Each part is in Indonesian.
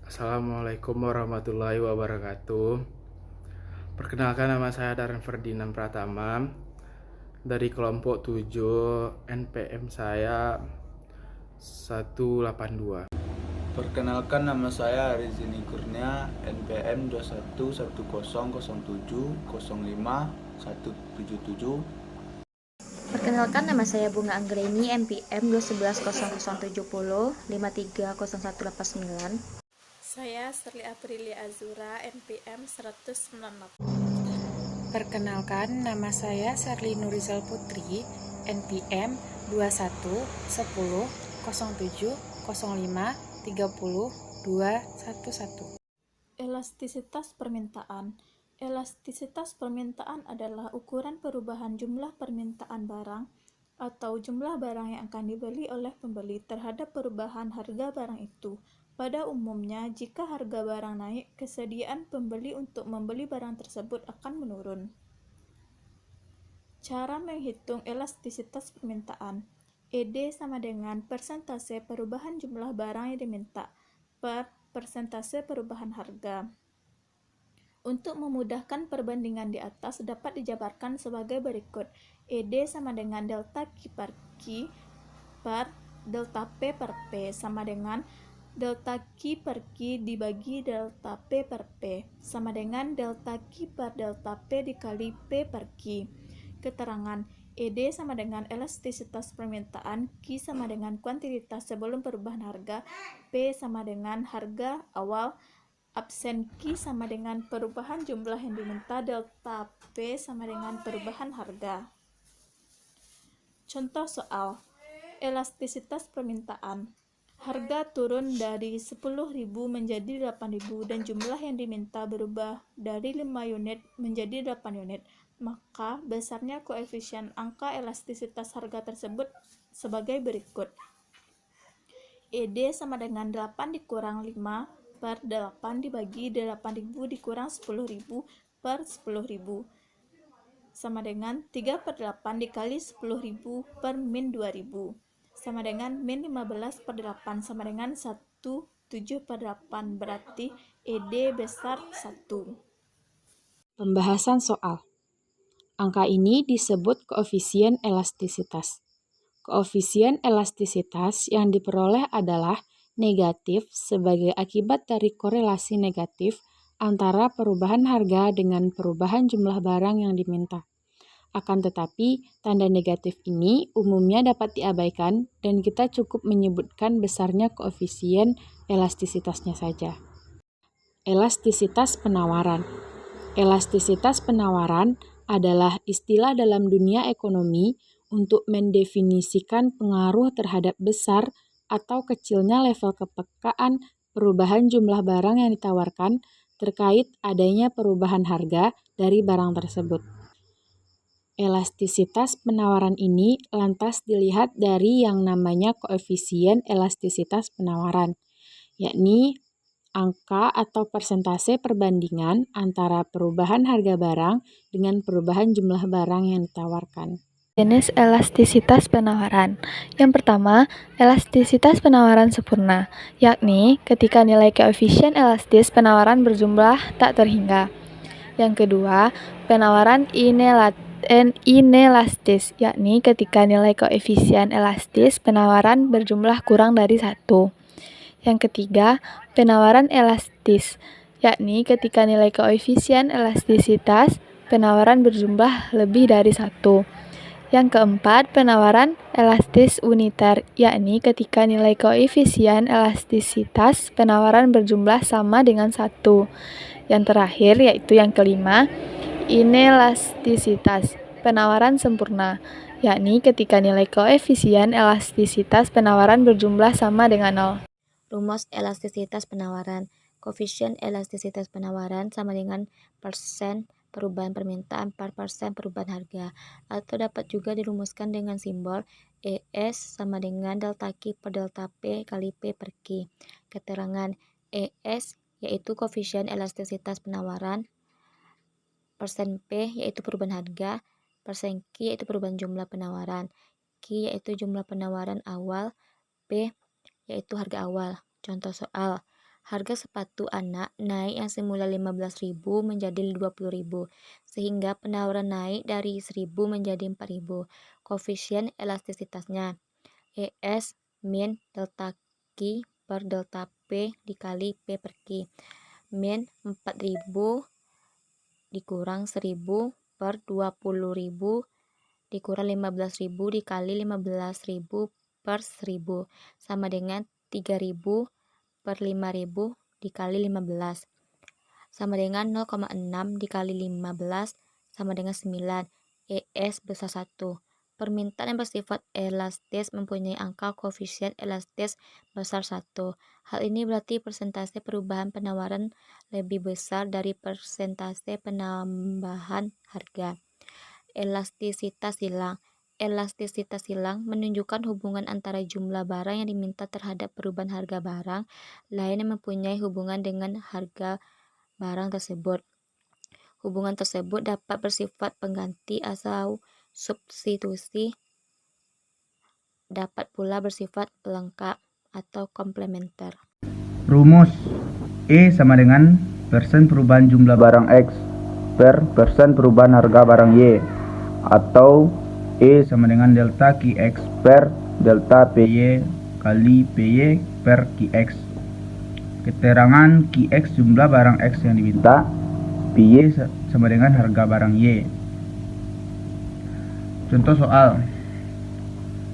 Assalamualaikum warahmatullahi wabarakatuh. Perkenalkan, nama saya Darren Ferdinand Pratama dari kelompok 7, NPM saya 182. Perkenalkan, nama saya Arizini Kurnia, NPM 211007050177. Perkenalkan, nama saya Bunga Anggreni, NPM 2110070 530189. Saya Serli Aprilia Azura, NPM 198. Perkenalkan, nama saya Serli Nurizal Putri, NPM 211070530211. Elastisitas permintaan. Elastisitas permintaan adalah ukuran perubahan jumlah permintaan barang atau jumlah barang yang akan dibeli oleh pembeli terhadap perubahan harga barang itu. Pada umumnya, jika harga barang naik, kesediaan pembeli untuk membeli barang tersebut akan menurun. Cara menghitung elastisitas permintaan. ED sama dengan persentase perubahan jumlah barang yang diminta per persentase perubahan harga. Untuk memudahkan perbandingan di atas dapat dijabarkan sebagai berikut. ED sama dengan delta Q per Q per delta P per P sama dengan delta Q per Q dibagi delta P per P sama dengan delta Q per delta P dikali P per Q. Keterangan ED sama dengan elastisitas permintaan, Q sama dengan kuantitas sebelum perubahan harga, P sama dengan harga awal, absen Q sama dengan perubahan jumlah yang diminta, delta P sama dengan perubahan harga. Contoh soal, elastisitas permintaan. Harga turun dari 10.000 menjadi 8.000 dan jumlah yang diminta berubah dari 5 unit menjadi 8 unit. Maka besarnya koefisien angka elastisitas harga tersebut sebagai berikut. ED sama dengan 8 dikurang 5 per 8 dibagi 8.000 dikurang 10.000 per 10.000 sama dengan 3 per 8 dikali 10.000 per min 2.000 sama dengan min 15 per 8 sama dengan 7 per 8, berarti ED besar 1. Pembahasan soal. Angka ini disebut koefisien elastisitas. Koefisien elastisitas yang diperoleh adalah negatif sebagai akibat dari korelasi negatif antara perubahan harga dengan perubahan jumlah barang yang diminta. Akan tetapi, tanda negatif ini umumnya dapat diabaikan dan kita cukup menyebutkan besarnya koefisien elastisitasnya saja. Elastisitas penawaran. Elastisitas penawaran adalah istilah dalam dunia ekonomi untuk mendefinisikan pengaruh terhadap besar atau kecilnya level kepekaan perubahan jumlah barang yang ditawarkan terkait adanya perubahan harga dari barang tersebut. Elastisitas penawaran ini lantas dilihat dari yang namanya koefisien elastisitas penawaran, yakni angka atau persentase perbandingan antara perubahan harga barang dengan perubahan jumlah barang yang ditawarkan. Jenis elastisitas penawaran. Yang pertama, elastisitas penawaran sempurna, yakni ketika nilai koefisien elastis penawaran berjumlah tak terhingga. Yang kedua, penawaran inelastis, yakni ketika nilai koefisien elastis penawaran berjumlah kurang dari 1. Yang ketiga, penawaran elastis, yakni ketika nilai koefisien elastisitas penawaran berjumlah lebih dari 1. Yang keempat, penawaran elastis uniter, yakni ketika nilai koefisien elastisitas penawaran berjumlah sama dengan 1. Yang terakhir, yaitu yang kelima, inelastisitas, penawaran sempurna, yakni ketika nilai koefisien elastisitas penawaran berjumlah sama dengan 0. Rumus elastisitas penawaran. Koefisien elastisitas penawaran sama dengan persen perubahan permintaan per persen perubahan harga, atau dapat juga dirumuskan dengan simbol ES sama dengan delta Q per delta P kali P per Q. Keterangan ES yaitu koefisien elastisitas penawaran, persen P yaitu perubahan harga, persen Q yaitu perubahan jumlah penawaran, Q yaitu jumlah penawaran awal, P yaitu harga awal. Contoh soal, harga sepatu anak naik yang semula 15.000 menjadi 20.000, sehingga penawaran naik dari 1.000 menjadi 4.000. Koefisien elastisitasnya ES min delta Q per delta P dikali P per Q. Min 4.000 dikurang 1.000 per 20.000 dikurang 15.000 dikali 15.000 per 1.000 sama dengan 3.000 per 5.000 dikali 15 sama dengan 0,6 dikali 15 sama dengan 9. ES besar 1. Permintaan yang bersifat elastis mempunyai angka koefisien elastis besar 1. Hal ini berarti persentase perubahan penawaran lebih besar dari persentase penambahan harga. Elastisitas silang. Elastisitas silang menunjukkan hubungan antara jumlah barang yang diminta terhadap perubahan harga barang lain yang mempunyai hubungan dengan harga barang tersebut. Hubungan tersebut dapat bersifat pengganti atau substitusi, dapat pula bersifat pelengkap atau komplementer. Rumus E sama dengan persen perubahan jumlah barang X per persen perubahan harga barang Y, atau E sama dengan delta QX per delta PY kali PY per QX. Keterangan QX jumlah barang X yang diminta, PY sama dengan harga barang Y. Contoh soal,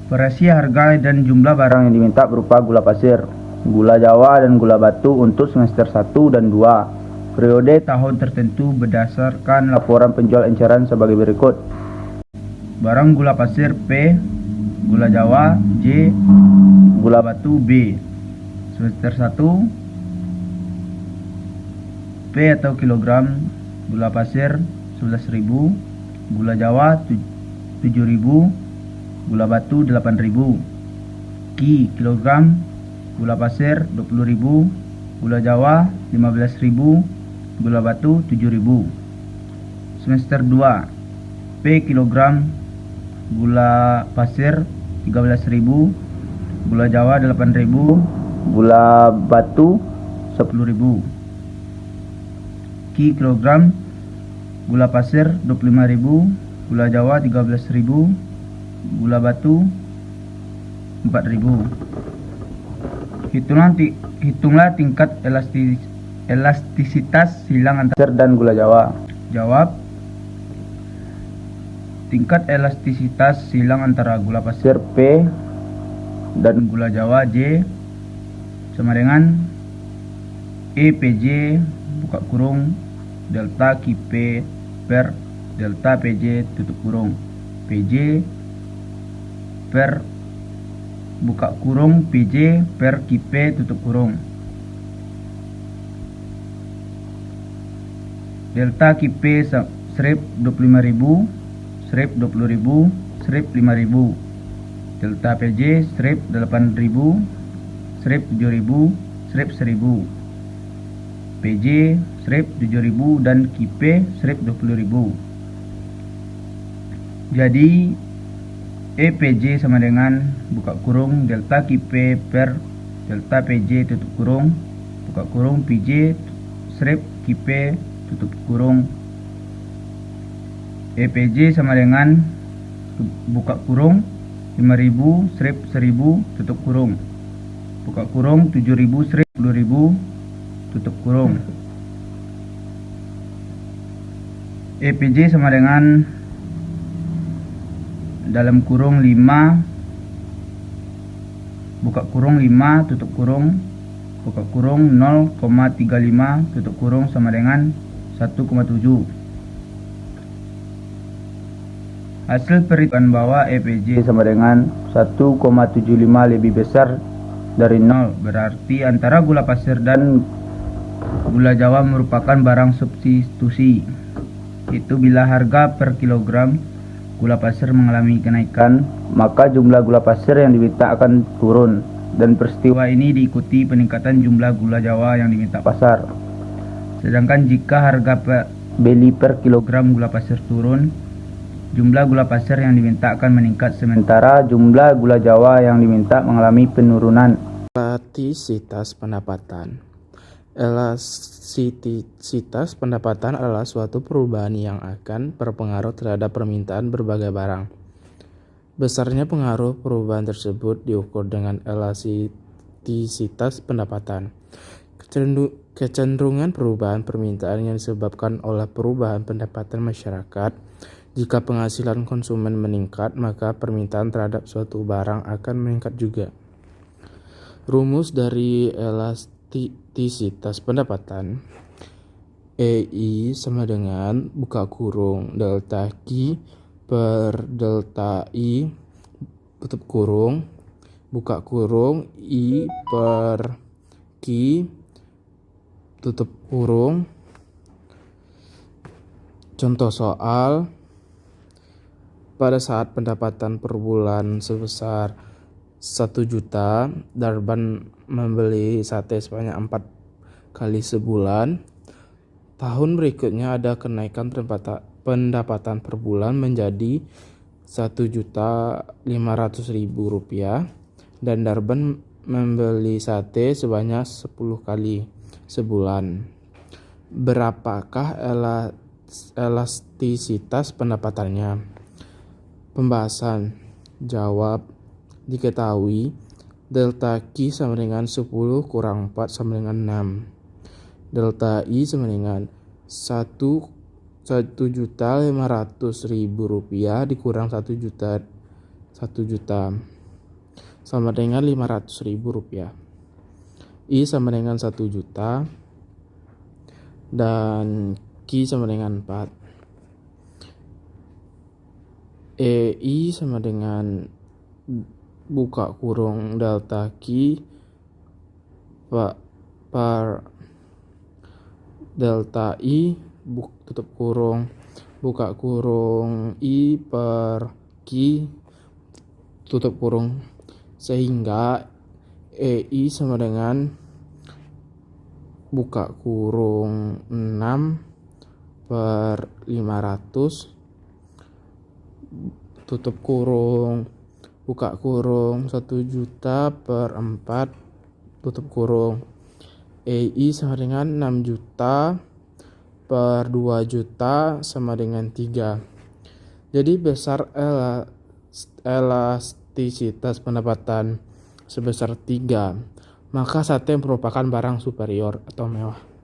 variasi harga dan jumlah barang yang diminta berupa gula pasir, gula Jawa, dan gula batu untuk semester 1 dan 2, periode tahun tertentu berdasarkan laporan penjual eceran sebagai berikut. Barang gula pasir P, gula Jawa J, gula batu B. Semester 1, P atau kilogram, gula pasir 11.000, gula Jawa 7.000, gula batu 8.000. Ki kilogram, gula pasir 20.000, gula Jawa 15.000, gula batu 7.000. Semester 2, P kilogram, gula pasir 13.000, gula Jawa 8.000, gula batu 10.000. Ki kilogram, gula pasir 25.000, gula Jawa 13.000, gula batu 4.000. Hitunglah tingkat elastisitas silang antara dan gula Jawa. Jawab, tingkat elastisitas silang antara gula pasir P dan gula Jawa J sama dengan EPJ buka kurung delta QP per delta PJ tutup kurung. PJ per buka kurung PJ per QP tutup kurung. Delta QP strip 25.000, strip 20.000, strip 5.000. Delta PJ strip 8.000, strip 7.000, strip 1.000. PJ strip 7.000 dan QP strip 20.000. Jadi EPJ sama dengan buka kurung delta QP per delta PJ tutup kurung buka kurung PJ strip QP tutup kurung. EPJ sama dengan buka kurung 5.000 strip 1.000 tutup kurung buka kurung 7.000 strip 10.000 tutup kurung. EPJ sama dengan dalam kurung 5 buka kurung 5 tutup kurung buka kurung 0,35 tutup kurung sama dengan 1,7. Hasil perhitungan bahwa EPJ sama dengan 1,75 lebih besar dari 0, berarti antara gula pasir dan gula Jawa merupakan barang substitusi. Itu bila harga per kilogram gula pasir mengalami kenaikan, maka jumlah gula pasir yang diminta akan turun, dan peristiwa ini diikuti peningkatan jumlah gula Jawa yang diminta pasar. Sedangkan jika harga beli per kilogram gula pasir turun, jumlah gula pasir yang diminta akan meningkat, sementara jumlah gula Jawa yang diminta mengalami penurunan. Elastisitas pendapatan. Elastisitas pendapatan adalah suatu perubahan yang akan berpengaruh terhadap permintaan berbagai barang. Besarnya pengaruh perubahan tersebut diukur dengan elastisitas pendapatan. Kecenderungan perubahan permintaan yang disebabkan oleh perubahan pendapatan masyarakat. Jika penghasilan konsumen meningkat, maka permintaan terhadap suatu barang akan meningkat juga. Rumus dari elastisitas pendapatan. EI sama dengan buka kurung delta Q per delta I tutup kurung buka kurung I per Q tutup kurung. Contoh soal, pada saat pendapatan per bulan sebesar 1 juta, Darban membeli sate sebanyak 4 kali sebulan. Tahun berikutnya ada kenaikan pendapatan per bulan menjadi 1.500.000 rupiah dan Darban membeli sate sebanyak 10 kali sebulan. Berapakah elastisitas pendapatannya? Pembahasan. Jawab. Diketahui delta Q sama dengan 10 kurang 4 sama dengan 6. Delta I sama dengan 1.500.000 rupiah dikurang 1 juta sama dengan 500.000 rupiah. I sama dengan 1 juta dan Q sama dengan 4. EI sama dengan buka kurung delta Q per delta I tutup kurung buka kurung I per Q tutup kurung, sehingga EI sama dengan buka kurung 6 per 500 tutup kurung buka kurung 1 juta per 4 tutup kurung. EI sama dengan 6 juta per 2 juta sama dengan 3. Jadi besar elastisitas pendapatan sebesar 3, maka sate merupakan barang superior atau mewah.